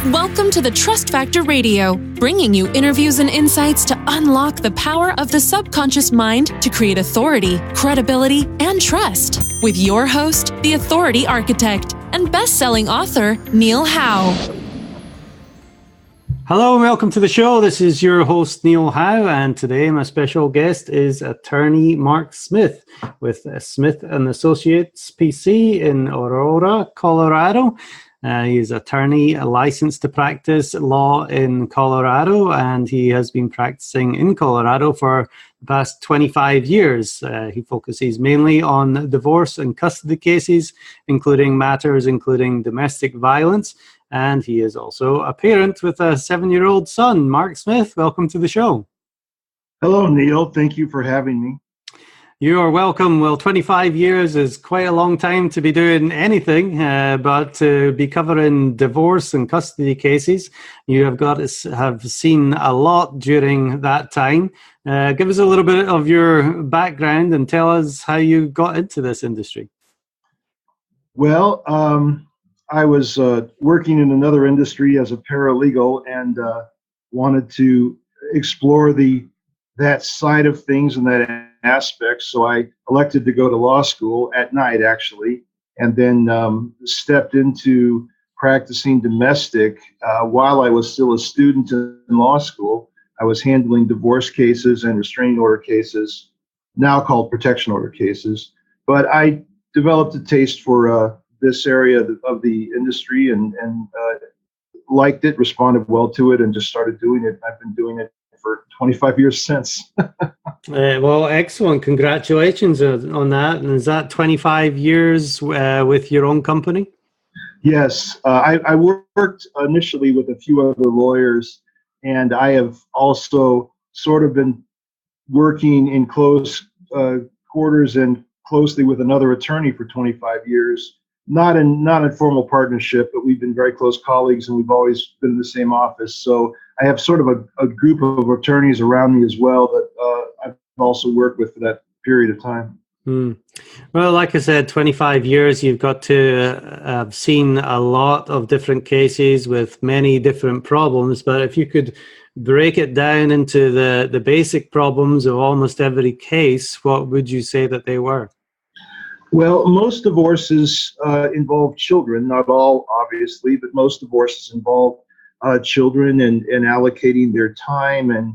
Welcome to the Trust Factor Radio, bringing you interviews and insights to unlock the power of the subconscious mind to create authority, credibility, and trust. With your host, the Authority Architect and best-selling author, Neil Howe. Hello and welcome to the show. This is your host, Neil Howe, and today my special guest is attorney Mark Smith with Smith & Associates PC in Aurora, Colorado. He's attorney licensed to practice law in Colorado, and he has been practicing in Colorado for the past 25 years. He focuses mainly on divorce and custody cases, including domestic violence, and he is also a parent with a 7-year-old son. Mark Smith, welcome to the show. Hello, Neil. Thank you for having me. You are welcome. Well, 25 years is quite a long time to be doing anything, but to be covering divorce and custody cases, you have seen a lot during that time. Give us a little bit of your background and tell us how you got into this industry. Well, I was working in another industry as a paralegal and wanted to explore that side of things and that aspect. So I elected to go to law school at night, actually, and then stepped into practicing domestic while I was still a student in law school. I was handling divorce cases and restraining order cases, now called protection order cases. But I developed a taste for this area of the industry and liked it, responded well to it, and just started doing it. I've been doing it for 25 years since. Well, excellent. Congratulations on that. And is that 25 years with your own company? Yes. I worked initially with a few other lawyers, and I have also sort of been working in close quarters and closely with another attorney for 25 years. Not in formal partnership, but we've been very close colleagues, and we've always been in the same office. So I have sort of a group of attorneys around me as well that I've also worked with for that period of time. Well, like I said, 25 years, you've got to have seen a lot of different cases with many different problems. But if you could break it down into the basic problems of almost every case, what would you say that they were? Well, most divorces involve children, not all, obviously, but most divorces involve children and allocating their time and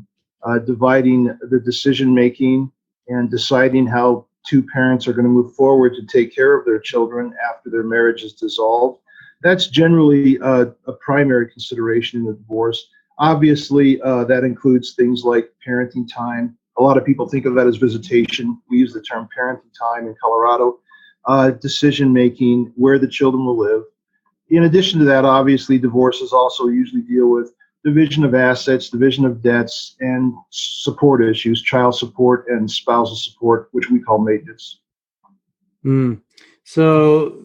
dividing the decision-making and deciding how two parents are going to move forward to take care of their children after their marriage is dissolved. That's generally a primary consideration in a divorce. Obviously, that includes things like parenting time. A lot of people think of that as visitation. We use the term parenting time in Colorado. Decision-making, where the children will live. In addition to that, obviously, divorces also usually deal with division of assets, division of debts, and support issues, child support and spousal support, which we call maintenance. So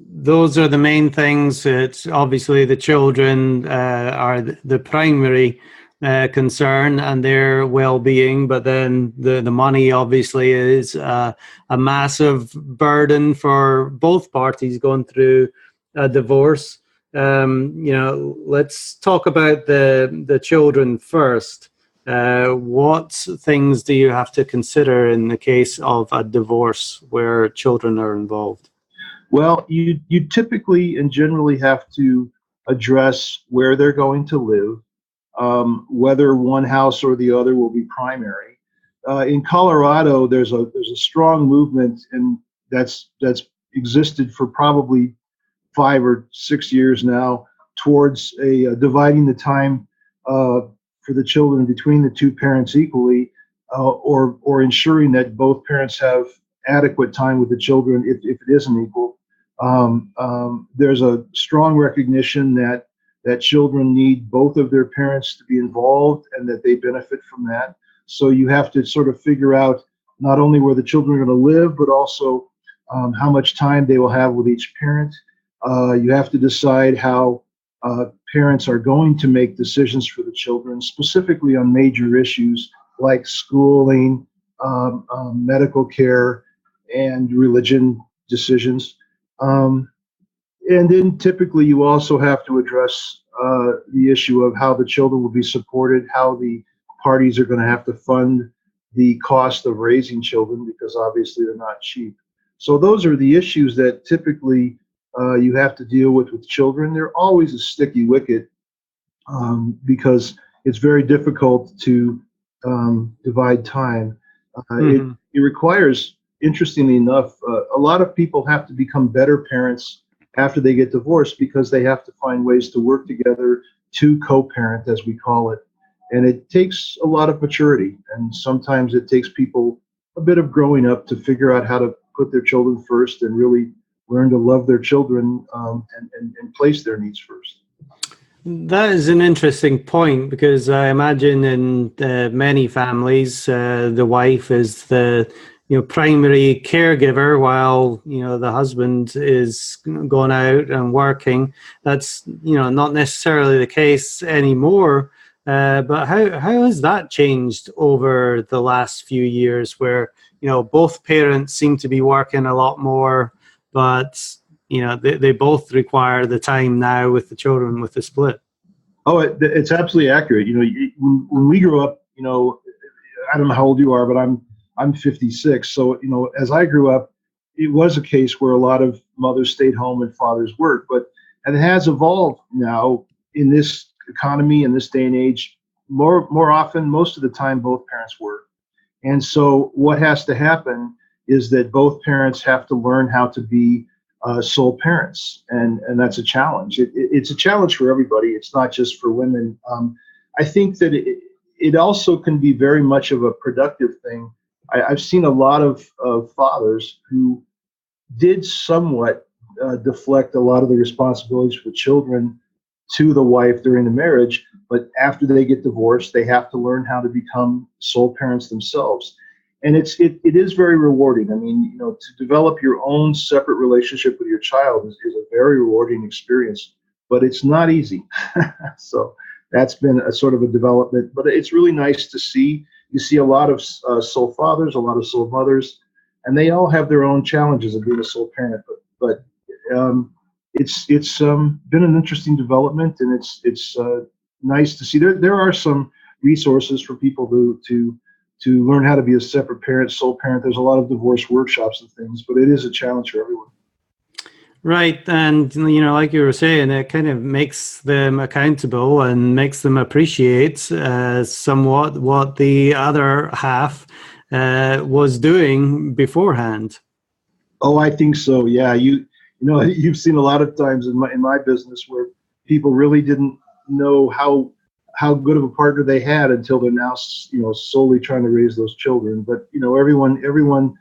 those are the main things. It's obviously the children are the primary concern and their well-being, but then the money obviously is a massive burden for both parties going through a divorce. Let's talk about the children first. What things do you have to consider in the case of a divorce where children are involved? Well, you typically and generally have to address where they're going to live. Whether one house or the other will be primary. In Colorado, there's a strong movement, and that's existed for probably 5 or 6 years now, towards dividing the time for the children between the two parents equally, or ensuring that both parents have adequate time with the children if it isn't equal. There's a strong recognition that children need both of their parents to be involved and that they benefit from that. So you have to sort of figure out not only where the children are going to live, but also how much time they will have with each parent. You have to decide how parents are going to make decisions for the children, specifically on major issues like schooling, medical care, and religion decisions. And then typically you also have to address the issue of how the children will be supported, how the parties are going to have to fund the cost of raising children, because obviously they're not cheap. So those are the issues that typically you have to deal with children. They're always a sticky wicket because it's very difficult to divide time. It requires, interestingly enough, a lot of people have to become better parents after they get divorced because they have to find ways to work together to co-parent, as we call it. And it takes a lot of maturity, and sometimes it takes people a bit of growing up to figure out how to put their children first and really learn to love their children and place their needs first. That is an interesting point, because I imagine in many families, the wife is the primary caregiver while the husband is going out and working. That's not necessarily the case anymore. But how has that changed over the last few years, where both parents seem to be working a lot more, but they both require the time now with the children with the split? Oh, it's absolutely accurate. When we grew up, I don't know how old you are, but I'm 56. So as I grew up, it was a case where a lot of mothers stayed home and fathers worked. But it has evolved now in this economy, in this day and age. More often, most of the time, both parents work. And so what has to happen is that both parents have to learn how to be sole parents, and that's a challenge. It's a challenge for everybody. It's not just for women. I think that it also can be very much of a productive thing. I've seen a lot of fathers who did somewhat deflect a lot of the responsibilities for children to the wife during the marriage, but after they get divorced, they have to learn how to become sole parents themselves. And it is very rewarding. I mean, to develop your own separate relationship with your child is a very rewarding experience, but it's not easy. So that's been a sort of a development, but it's really nice to see. You see a lot of sole fathers, a lot of sole mothers, and they all have their own challenges of being a sole parent. But it's been an interesting development, and it's nice to see. There are some resources for people to learn how to be a separate parent, sole parent. There's a lot of divorce workshops and things, but it is a challenge for everyone. Right. And, like you were saying, it kind of makes them accountable and makes them appreciate somewhat what the other half was doing beforehand. Oh, I think so. Yeah. You've seen a lot of times in my business where people really didn't know how good of a partner they had until they're now, solely trying to raise those children. But, everyone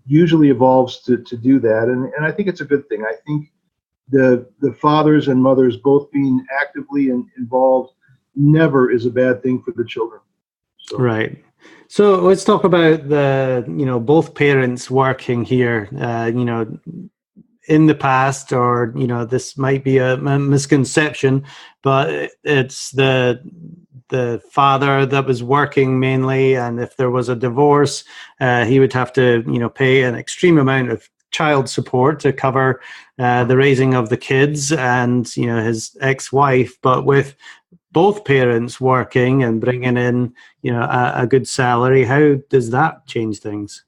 usually evolves to do that. And I think it's a good thing. I think the fathers and mothers both being actively involved never is a bad thing for the children. So. Right. So let's talk about both parents working here, in the past, or this might be a misconception, but it's the father that was working mainly, and if there was a divorce, he would have to pay an extreme amount of child support to cover the raising of the kids and his ex-wife. But with both parents working and bringing in a good salary, how does that change things?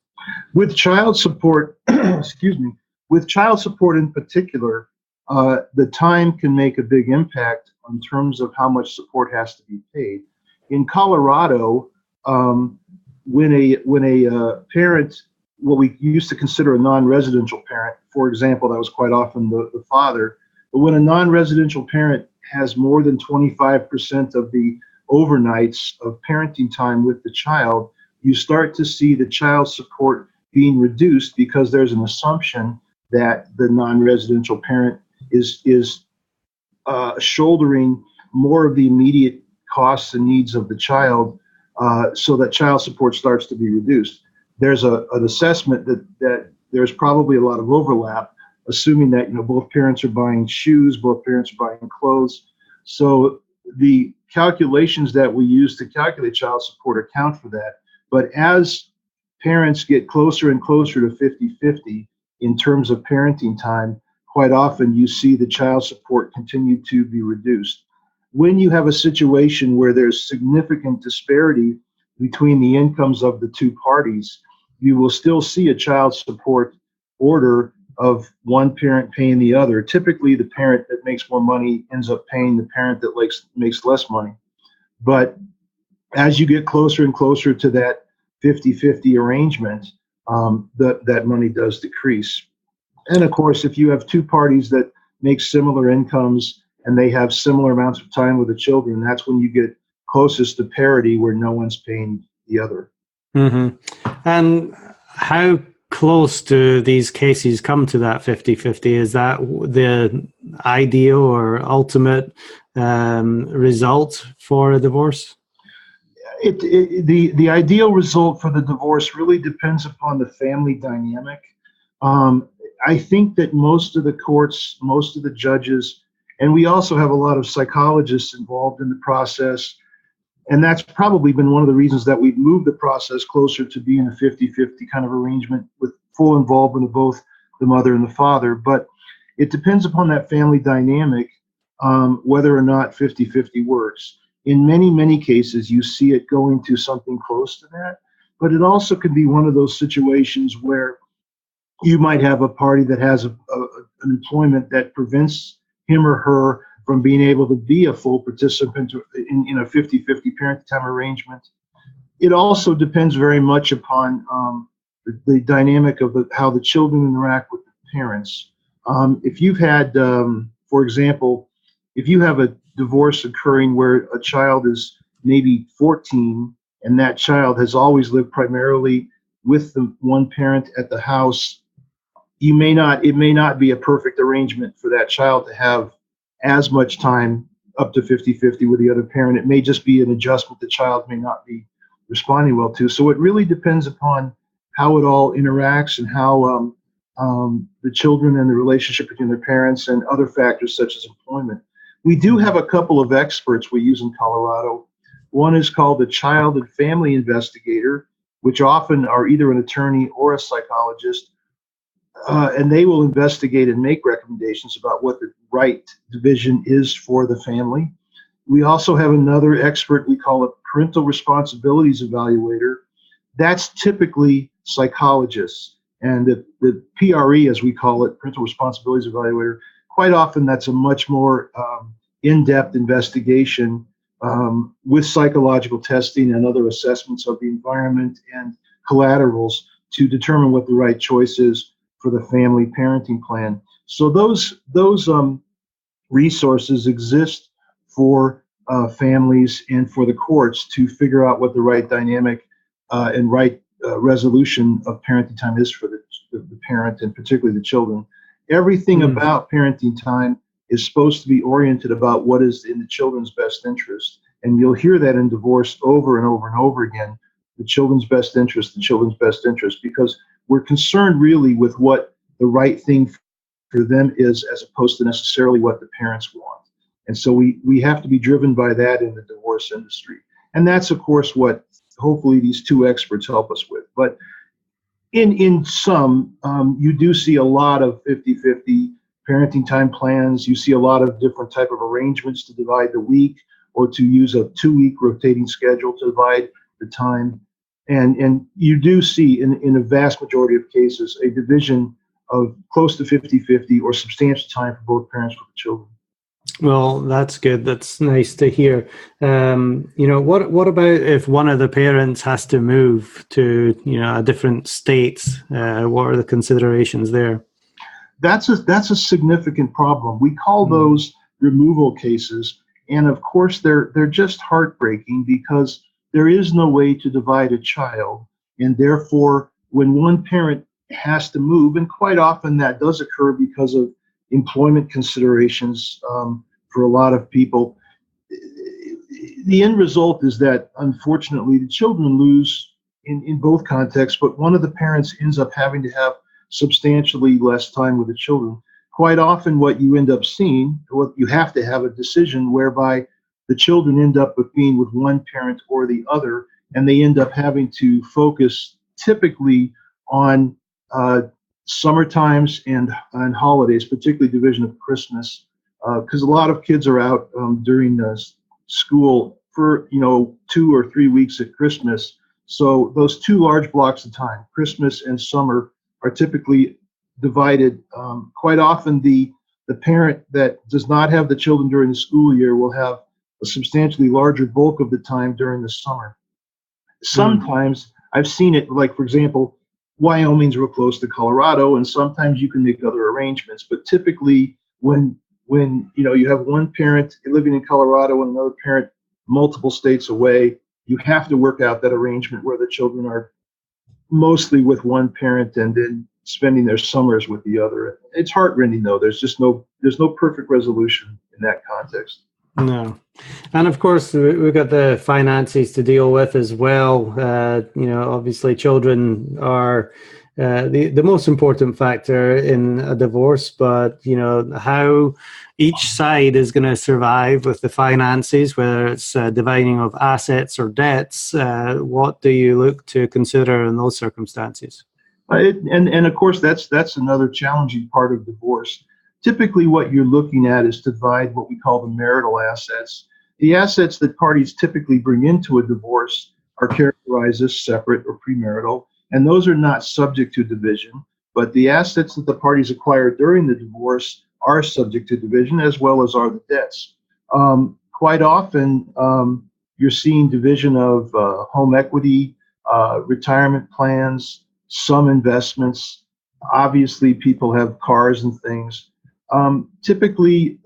With child support, excuse me. With child support in particular, the time can make a big impact in terms of how much support has to be paid. In Colorado, when a parent, what we used to consider a non-residential parent, for example, that was quite often the father, but when a non-residential parent has more than 25% of the overnights of parenting time with the child, you start to see the child support being reduced because there's an assumption that the non-residential parent is shouldering more of the immediate costs and needs of the child, so that child support starts to be reduced. There's an assessment that there's probably a lot of overlap, assuming that both parents are buying shoes, both parents are buying clothes. So the calculations that we use to calculate child support account for that. But as parents get closer and closer to 50-50 in terms of parenting time, quite often you see the child support continue to be reduced. When you have a situation where there's significant disparity between the incomes of the two parties, you will still see a child support order of one parent paying the other. Typically, the parent that makes more money ends up paying the parent that makes less money. But as you get closer and closer to that 50-50 arrangement, that money does decrease. And of course, if you have two parties that make similar incomes and they have similar amounts of time with the children, that's when you get closest to parity, where no one's paying the other. Mm-hmm. And how close do these cases come to that 50-50? Is that the ideal or ultimate result for a divorce? The ideal result for the divorce really depends upon the family dynamic. I think that most of the courts, most of the judges, and we also have a lot of psychologists involved in the process, and that's probably been one of the reasons that we've moved the process closer to being a 50-50 kind of arrangement with full involvement of both the mother and the father. But it depends upon that family dynamic, whether or not 50-50 works. In many, many cases, you see it going to something close to that, but it also could be one of those situations where you might have a party that has an employment that prevents him or her from being able to be a full participant in a 50-50 parent-time arrangement. It also depends very much upon the dynamic of how the children interact with the parents. If you've had, for example, if you have a divorce occurring where a child is maybe 14 and that child has always lived primarily with the one parent at the house, it may not be a perfect arrangement for that child to have as much time up to 50-50 with the other parent. It may just be an adjustment the child may not be responding well to. So it really depends upon how it all interacts and how the children and the relationship between their parents and other factors such as employment. We do have a couple of experts we use in Colorado. One is called the Child and Family Investigator, which often are either an attorney or a psychologist, and they will investigate and make recommendations about what the right division is for the family. We also have another expert we call a Parental Responsibilities Evaluator. That's typically psychologists. And the PRE, as we call it, Parental Responsibilities Evaluator, quite often that's a much more in-depth investigation with psychological testing and other assessments of the environment and collaterals to determine what the right choice is for the family parenting plan. So those resources exist for families and for the courts to figure out what the right dynamic and right resolution of parenting time is for the parent and particularly the children. Everything about parenting time is supposed to be oriented about what is in the children's best interest. And you'll hear that in divorce over and over and over again, the children's best interest, because we're concerned really with what the right thing for them is as opposed to necessarily what the parents want. And so we have to be driven by that in the divorce industry. And that's, of course, what hopefully these two experts help us with. But in some, you do see a lot of 50-50 parenting time plans. You see a lot of different type of arrangements to divide the week or to use a 2-week rotating schedule to divide the time. And you do see in a vast majority of cases a division of close to 50-50 or substantial time for both parents with the children. Well, that's good. That's nice to hear. What about if one of the parents has to move to, a different state? What are the considerations there? That's a significant problem. We call those removal cases, and of course they're just heartbreaking because there is no way to divide a child, and therefore when one parent has to move, and quite often that does occur because of employment considerations for a lot of people, the end result is that unfortunately the children lose in both contexts, but one of the parents ends up having to have substantially less time with the children. Quite often what you end up seeing, you have to have a decision whereby the children end up with being with one parent or the other, and they end up having to focus typically on summer times and holidays, particularly division of Christmas, because a lot of kids are out during school for 2 or 3 weeks at Christmas. So those two large blocks of time, Christmas and summer, are typically divided. Quite often, the parent that does not have the children during the school year will have a substantially larger bulk of the time during the summer. Sometimes I've seen it, like, for example, Wyoming's real close to Colorado, and sometimes you can make other arrangements. But typically, when you have one parent living in Colorado and another parent multiple states away, you have to work out that arrangement where the children are mostly with one parent and then spending their summers with the other. It's heartrending, though. There's no perfect resolution in that context. No. And of course, we've got the finances to deal with as well. Obviously children are the most important factor in a divorce, but, how each side is going to survive with the finances, whether it's dividing of assets or debts, what do you look to consider in those circumstances? And of course, that's another challenging part of divorce. Typically, what you're looking at is to divide what we call the marital assets. The assets that parties typically bring into a divorce are characterized as separate or premarital, and those are not subject to division. But the assets that the parties acquire during the divorce are subject to division, as well as are the debts. Quite often, you're seeing division of home equity, retirement plans, some investments. Obviously, people have cars and things. Typically,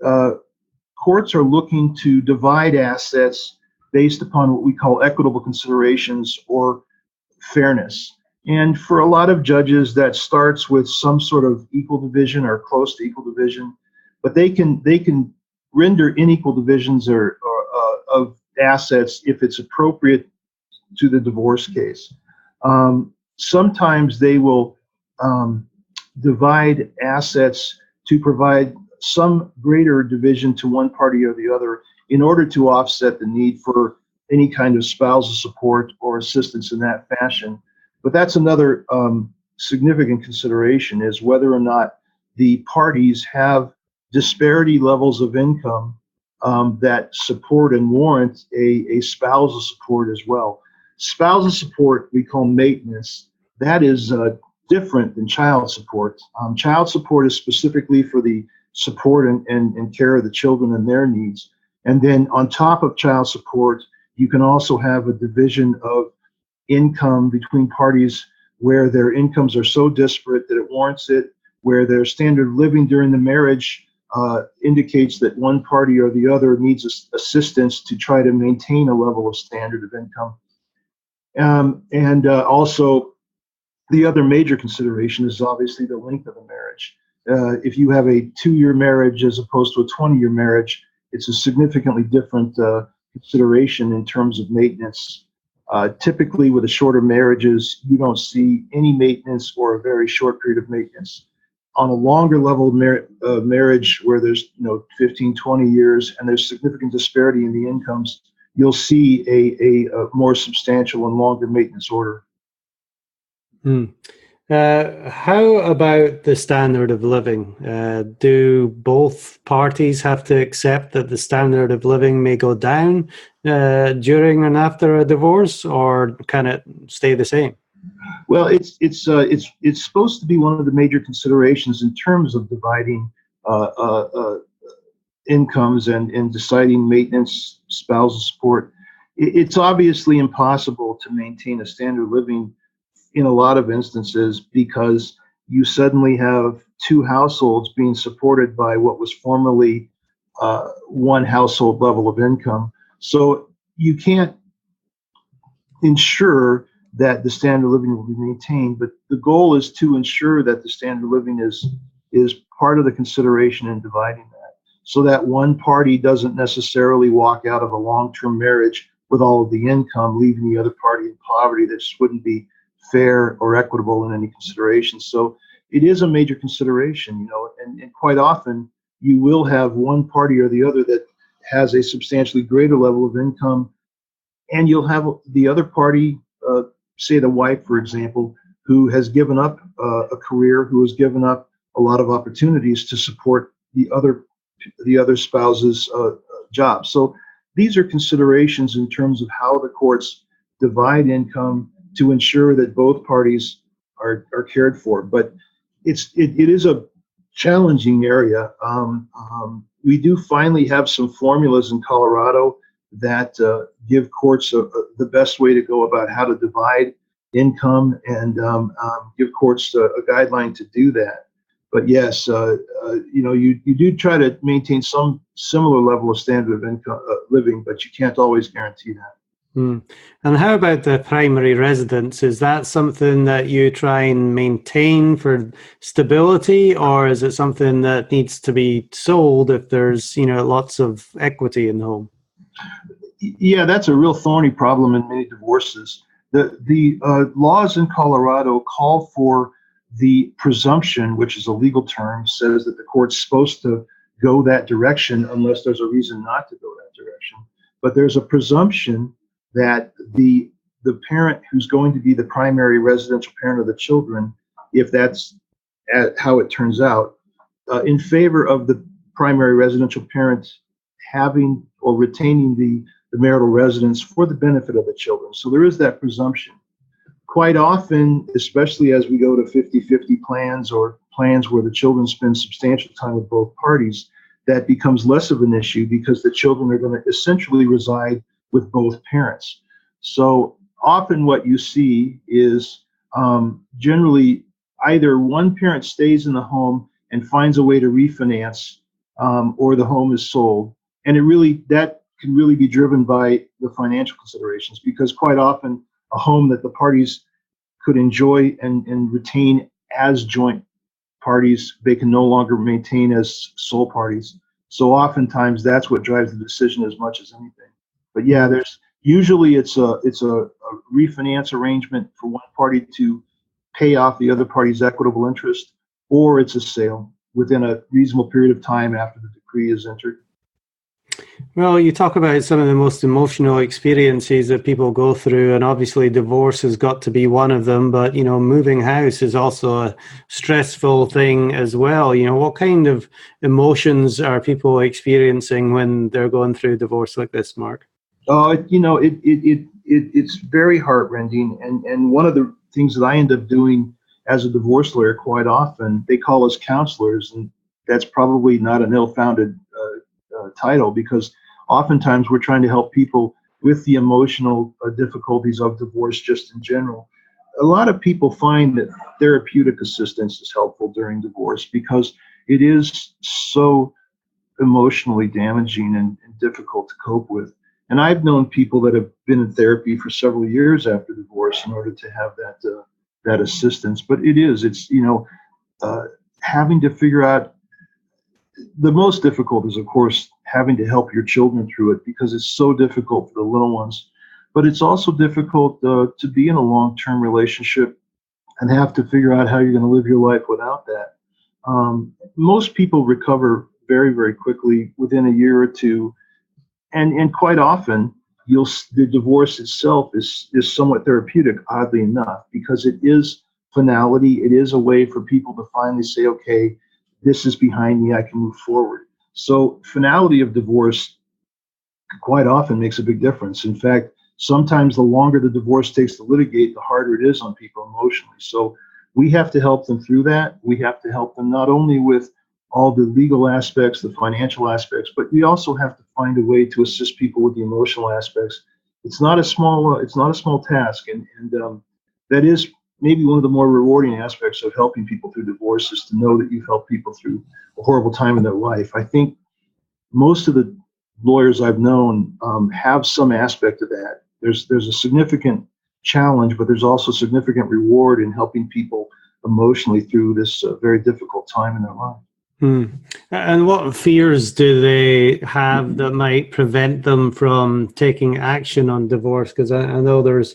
courts are looking to divide assets based upon what we call equitable considerations or fairness. And for a lot of judges, that starts with some sort of equal division or close to equal division, but they can render unequal divisions or of assets if it's appropriate to the divorce case. Sometimes they will divide assets to provide some greater division to one party or the other in order to offset the need for any kind of spousal support or assistance in that fashion. But that's another significant consideration, is whether or not the parties have disparity levels of income that support and warrant a spousal support as well. Spousal support we call maintenance. That is different than child support. Child support is specifically for the support and care of the children and their needs. And then on top of child support, you can also have a division of income between parties where their incomes are so disparate that it warrants it, where their standard of living during the marriage indicates that one party or the other needs assistance to try to maintain a level of standard of income. Also, the other major consideration is obviously the length of the marriage. If you have a 2-year marriage as opposed to a 20-year marriage, it's a significantly different consideration in terms of maintenance. Typically, with the shorter marriages, you don't see any maintenance or a very short period of maintenance. On a longer level of marriage, where there's 15, 20 years, and there's significant disparity in the incomes, you'll see a more substantial and longer maintenance order. How about the standard of living? Do both parties have to accept that the standard of living may go down during and after a divorce, or can it stay the same? Well, it's supposed to be one of the major considerations in terms of dividing incomes and deciding maintenance, spousal support. It's obviously impossible to maintain a standard of living in a lot of instances, because you suddenly have two households being supported by what was formerly one household level of income. So you can't ensure that the standard of living will be maintained, but the goal is to ensure that the standard of living is part of the consideration in dividing that, so that one party doesn't necessarily walk out of a long-term marriage with all of the income, leaving the other party in poverty. That just wouldn't be fair or equitable in any consideration. So it is a major consideration, and quite often you will have one party or the other that has a substantially greater level of income, and you'll have the other party, say the wife, for example, who has given up a career, who has given up a lot of opportunities to support the other spouse's job. So these are considerations in terms of how the courts divide income to ensure that both parties are cared for. But it is a challenging area. We do finally have some formulas in Colorado that give courts the best way to go about how to divide income and give courts a guideline to do that. But yes, you do try to maintain some similar level of standard of income living, but you can't always guarantee that. And how about the primary residence? Is that something that you try and maintain for stability, or is it something that needs to be sold if there's lots of equity in the home? Yeah, that's a real thorny problem in many divorces. The laws in Colorado call for the presumption, which is a legal term, says that the court's supposed to go that direction unless there's a reason not to go that direction. But there's a presumption that the parent who's going to be the primary residential parent of the children, if that's how it turns out, in favor of the primary residential parent having or retaining the marital residence for the benefit of the children. So there is that presumption. Quite often, especially as we go to 50-50 plans or plans where the children spend substantial time with both parties, that becomes less of an issue because the children are going to essentially reside with both parents. So often what you see is generally either one parent stays in the home and finds a way to refinance, or the home is sold. And that can really be driven by the financial considerations, because quite often a home that the parties could enjoy and retain as joint parties, they can no longer maintain as sole parties. So oftentimes that's what drives the decision as much as anything. But yeah, it's a refinance arrangement for one party to pay off the other party's equitable interest, or it's a sale within a reasonable period of time after the decree is entered. Well, you talk about some of the most emotional experiences that people go through, and obviously divorce has got to be one of them, but, moving house is also a stressful thing as well. What kind of emotions are people experiencing when they're going through divorce like this, Mark? It's very heartrending. And one of the things that I end up doing as a divorce lawyer quite often, they call us counselors, and that's probably not an ill-founded title, because oftentimes we're trying to help people with the emotional difficulties of divorce just in general. A lot of people find that therapeutic assistance is helpful during divorce because it is so emotionally damaging and difficult to cope with. And I've known people that have been in therapy for several years after divorce in order to have that assistance. But it's having to figure out. The most difficult is, of course, having to help your children through it, because it's so difficult for the little ones. But it's also difficult to be in a long-term relationship and have to figure out how you're going to live your life without that. Most people recover very, very quickly within a year or two. And quite often, the divorce itself is somewhat therapeutic, oddly enough, because it is finality. It is a way for people to finally say, okay, this is behind me, I can move forward. So finality of divorce quite often makes a big difference. In fact, sometimes the longer the divorce takes to litigate, the harder it is on people emotionally. So we have to help them through that. We have to help them not only with all the legal aspects, the financial aspects, but we also have to find a way to assist people with the emotional aspects. It's not a small task, and that is maybe one of the more rewarding aspects of helping people through divorce, is to know that you've helped people through a horrible time in their life. I think most of the lawyers I've known have some aspect of that. There's a significant challenge, but there's also significant reward in helping people emotionally through this very difficult time in their life. And what fears do they have that might prevent them from taking action on divorce? Because I know there's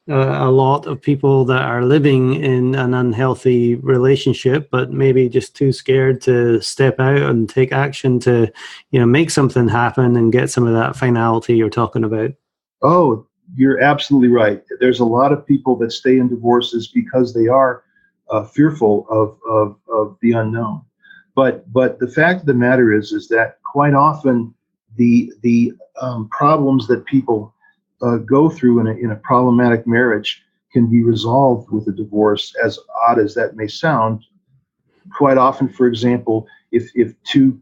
a lot of people that are living in an unhealthy relationship, but maybe just too scared to step out and take action to, make something happen and get some of that finality you're talking about. Oh, You're absolutely right. There's a lot of people that stay in divorces because they are fearful of the unknown. But the fact of the matter is that quite often the problems that people go through in a problematic marriage can be resolved with a divorce, as odd as that may sound. Quite often, for example, if two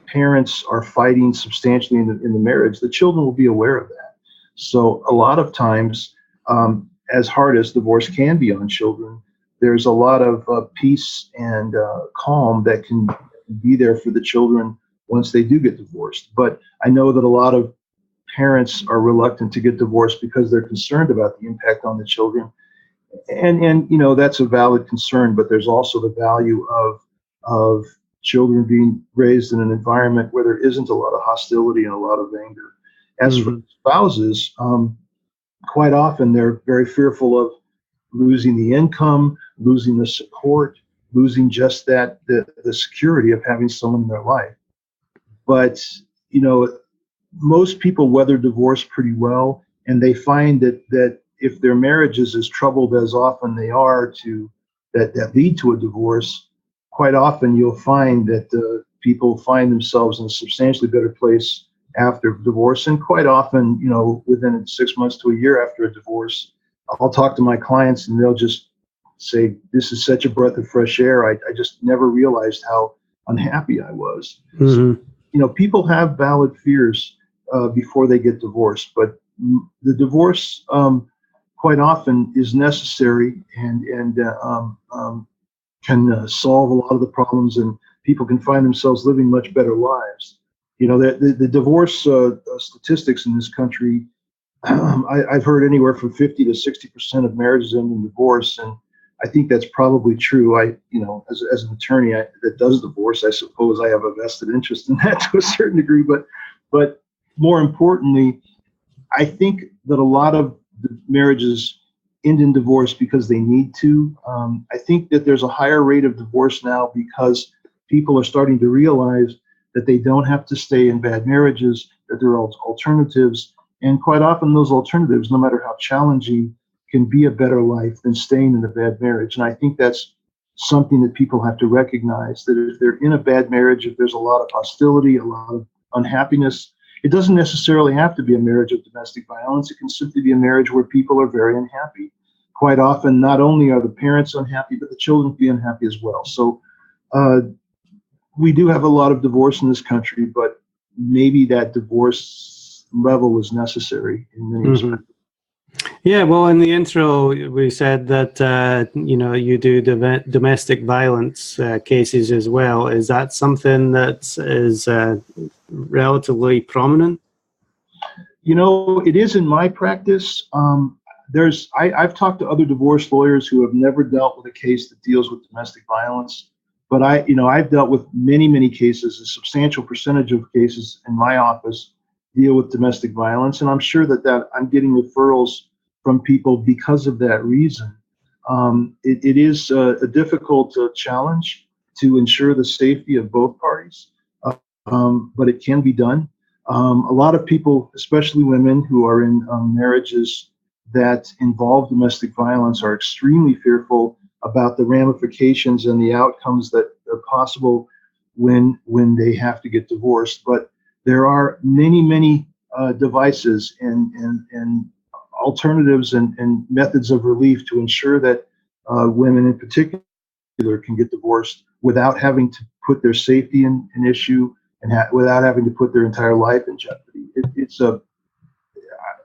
parents are fighting substantially in the marriage, the children will be aware of that. So a lot of times, as hard as divorce can be on children, there's a lot of peace and calm that can be there for the children once they do get divorced. But I know that a lot of parents are reluctant to get divorced because they're concerned about the impact on the children. And you know, that's a valid concern, but there's also the value of children being raised in an environment where there isn't a lot of hostility and a lot of anger. As for spouses, quite often they're very fearful of losing the income, losing the support, losing just that the security of having someone in their life. But you know, most people weather divorce pretty well, and they find that if their marriage is as troubled as often they are that lead to a divorce, quite often you'll find that people find themselves in a substantially better place after divorce. And quite often, you know, within 6 months to a year after a divorce, I'll talk to my clients and they'll just say, this is such a breath of fresh air. I just never realized how unhappy I was. So, you know, people have valid fears before they get divorced, but the divorce quite often is necessary and can solve a lot of the problems, and people can find themselves living much better lives. You know, the divorce statistics in this country, I've heard anywhere from 50 to 60% of marriages end in divorce, and I think that's probably true. You know, as an attorney that does divorce, I suppose I have a vested interest in that to a certain degree. But more importantly, I think that a lot of the marriages end in divorce because they need to. I think that there's a higher rate of divorce now because people are starting to realize that they don't have to stay in bad marriages, that there are alternatives. And quite often those alternatives, no matter how challenging, can be a better life than staying in a bad marriage. And I think that's something that people have to recognize, that if they're in a bad marriage, if there's a lot of hostility, a lot of unhappiness, it doesn't necessarily have to be a marriage of domestic violence. It can simply be a marriage where people are very unhappy. Quite often, not only are the parents unhappy, but the children can be unhappy as well. So we do have a lot of divorce in this country, but maybe that divorce level is necessary in many respects. Yeah, well, in the intro, we said that, you know, you do domestic violence cases as well. Is that something that is relatively prominent? You know, it is in my practice. I've talked to other divorce lawyers who have never dealt with a case that deals with domestic violence. But I've dealt with many cases. A substantial percentage of cases in my office deal with domestic violence, and I'm sure that I'm getting referrals from people because of that reason. It is a difficult challenge to ensure the safety of both parties, but it can be done. A lot of people, especially women who are in marriages that involve domestic violence, are extremely fearful about the ramifications and the outcomes that are possible when they have to get divorced. But there are many devices and alternatives and methods of relief to ensure that women in particular can get divorced without having to put their safety in issue and without having to put their entire life in jeopardy.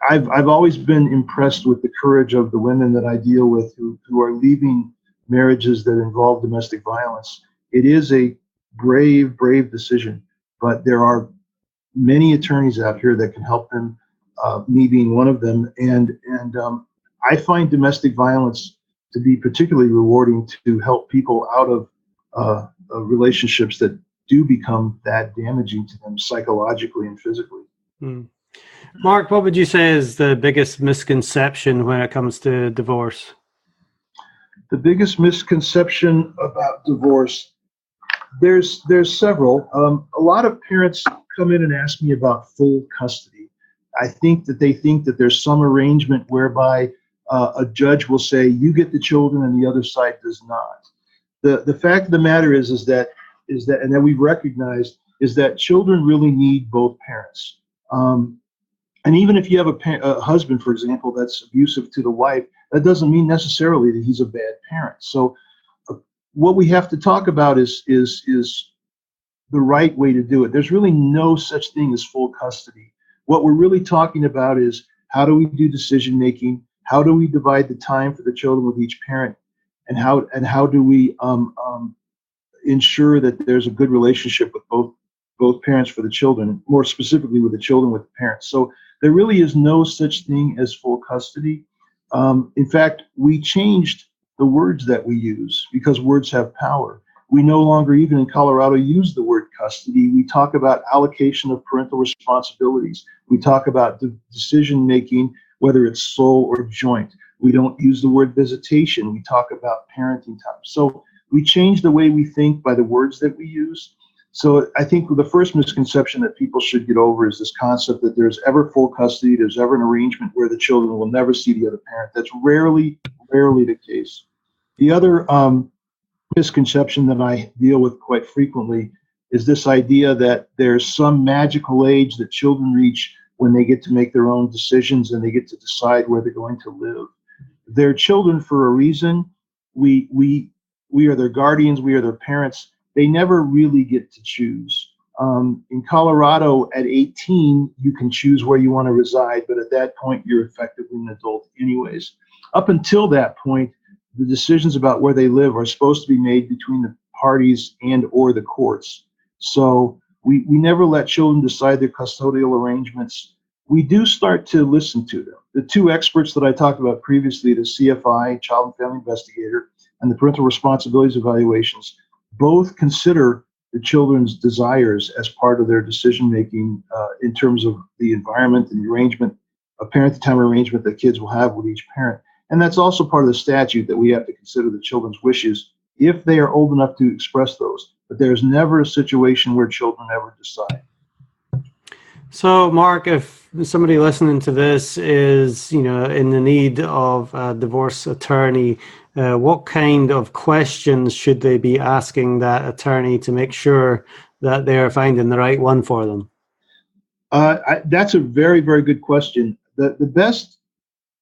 I've always been impressed with the courage of the women that I deal with who are leaving marriages that involve domestic violence. It is a brave decision, but there are many attorneys out here that can help them, me being one of them. And I find domestic violence to be particularly rewarding to help people out of relationships that do become that damaging to them psychologically and physically. Mark, what would you say is the biggest misconception when it comes to divorce? The biggest misconception about divorce, there's several. A lot of parents come in and ask me about full custody. I think that they think that there's some arrangement whereby a judge will say, you get the children and the other side does not. The fact of the matter is that, and that we've recognized, is that children really need both parents. And even if you have a husband, for example, that's abusive to the wife, that doesn't mean necessarily that he's a bad parent. So what we have to talk about is the right way to do it. There's really no such thing as full custody. What we're really talking about is, how do we do decision making? How do we divide the time for the children with each parent? And how do we ensure that there's a good relationship with both parents for the children, more specifically with the children with the parents? So there really is no such thing as full custody. In fact, we changed the words that we use because words have power. We no longer, even in Colorado, use the word custody. We talk about allocation of parental responsibilities. We talk about decision making, whether it's sole or joint. We don't use the word visitation. We talk about parenting time. So we change the way we think by the words that we use. So I think the first misconception that people should get over is this concept that there's ever full custody, there's ever an arrangement where the children will never see the other parent. That's rarely the case. The other misconception that I deal with quite frequently is this idea that there's some magical age that children reach when they get to make their own decisions and they get to decide where they're going to live. They're children for a reason. We are their guardians. We are their parents. They never really get to choose. In Colorado, at 18, you can choose where you want to reside, but at that point, you're effectively an adult anyways. Up until that point, the decisions about where they live are supposed to be made between the parties and or the courts. So we never let children decide their custodial arrangements. We do start to listen to them. The two experts that I talked about previously, the CFI, Child and Family Investigator, and the Parental Responsibilities Evaluations, both consider the children's desires as part of their decision-making in terms of the environment and the arrangement, a parent-to-time arrangement that kids will have with each parent. And that's also part of the statute, that we have to consider the children's wishes if they are old enough to express those. But there's never a situation where children ever decide. So, Mark, if somebody listening to this is, in the need of a divorce attorney, what kind of questions should they be asking that attorney to make sure that they're finding the right one for them? That's a very, very good question. The best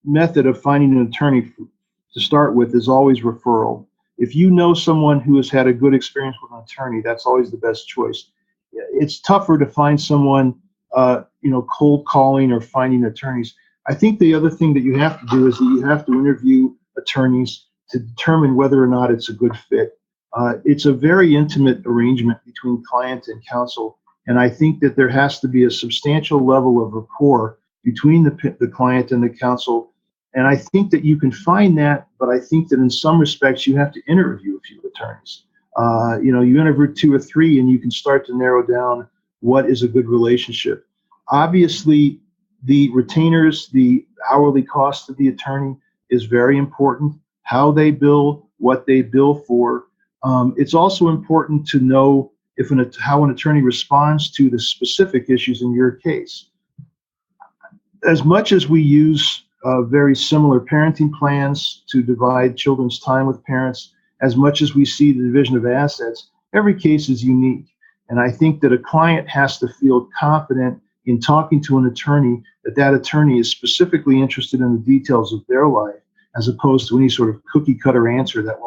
method of finding an attorney to start with is always referral. If you know someone who has had a good experience with an attorney, that's always the best choice. It's tougher to find someone, cold calling or finding attorneys. I think the other thing that you have to do is that you have to interview attorneys to determine whether or not it's a good fit. It's a very intimate arrangement between client and counsel, and I think that there has to be a substantial level of rapport between the client and the counsel. And I think that you can find that, but I think that in some respects you have to interview a few attorneys. You interview 2 or 3 and you can start to narrow down what is a good relationship. Obviously, the retainers, the hourly cost of the attorney is very important. How they bill, what they bill for. It's also important to know how an attorney responds to the specific issues in your case. As much as we use very similar parenting plans to divide children's time with parents, as much as we see the division of assets, every case is unique. And I think that a client has to feel confident in talking to an attorney that attorney is specifically interested in the details of their life, as opposed to any sort of cookie cutter answer that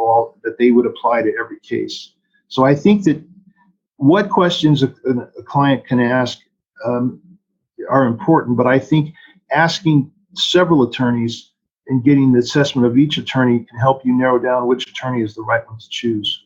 they would apply to every case. So I think that what questions a client can ask are important, but I think asking several attorneys and getting the assessment of each attorney can help you narrow down which attorney is the right one to choose.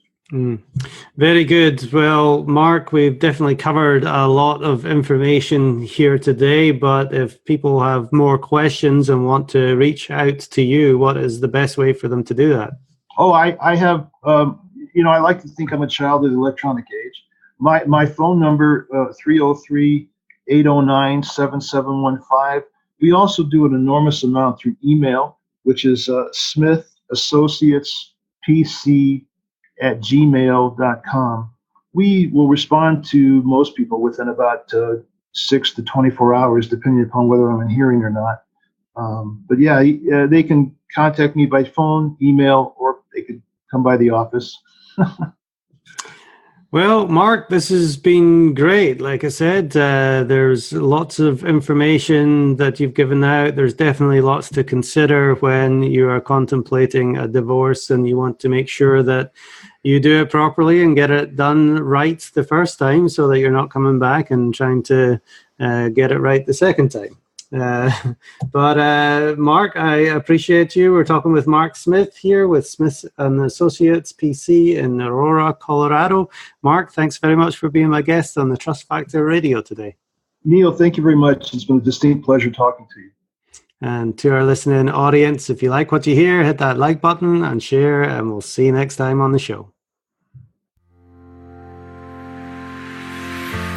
Very good. Well, Mark, we've definitely covered a lot of information here today, but if people have more questions and want to reach out to you, what is the best way for them to do that? Oh, I have, I like to think I'm a child of the electronic age. My phone number, 303-809-7715. We also do an enormous amount through email, which is smithassociatespc@gmail.com. We will respond to most people within about 6 to 24 hours, depending upon whether I'm in hearing or not. But yeah, they can contact me by phone, email, or they could come by the office. Well, Mark, this has been great. Like I said, there's lots of information that you've given out. There's definitely lots to consider when you are contemplating a divorce and you want to make sure that you do it properly and get it done right the first time so that you're not coming back and trying to get it right the second time. But Mark, I appreciate you. We're talking with Mark Smith here with Smith and Associates PC in Aurora, Colorado. Mark, thanks very much for being my guest on the Trust Factor Radio today. Neil, thank you very much. It's been a distinct pleasure talking to you. And to our listening audience, if you like what you hear, hit that like button and share, and we'll see you next time on the show.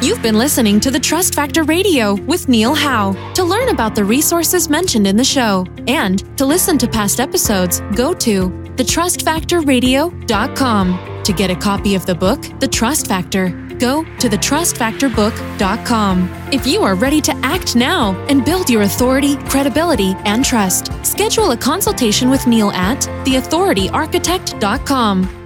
You've been listening to the Trust Factor Radio with Neil Howe. To learn about the resources mentioned in the show and to listen to past episodes, go to thetrustfactorradio.com. To get a copy of the book, The Trust Factor, go to thetrustfactorbook.com. If you are ready to act now and build your authority, credibility, and trust, schedule a consultation with Neil at theauthorityarchitect.com.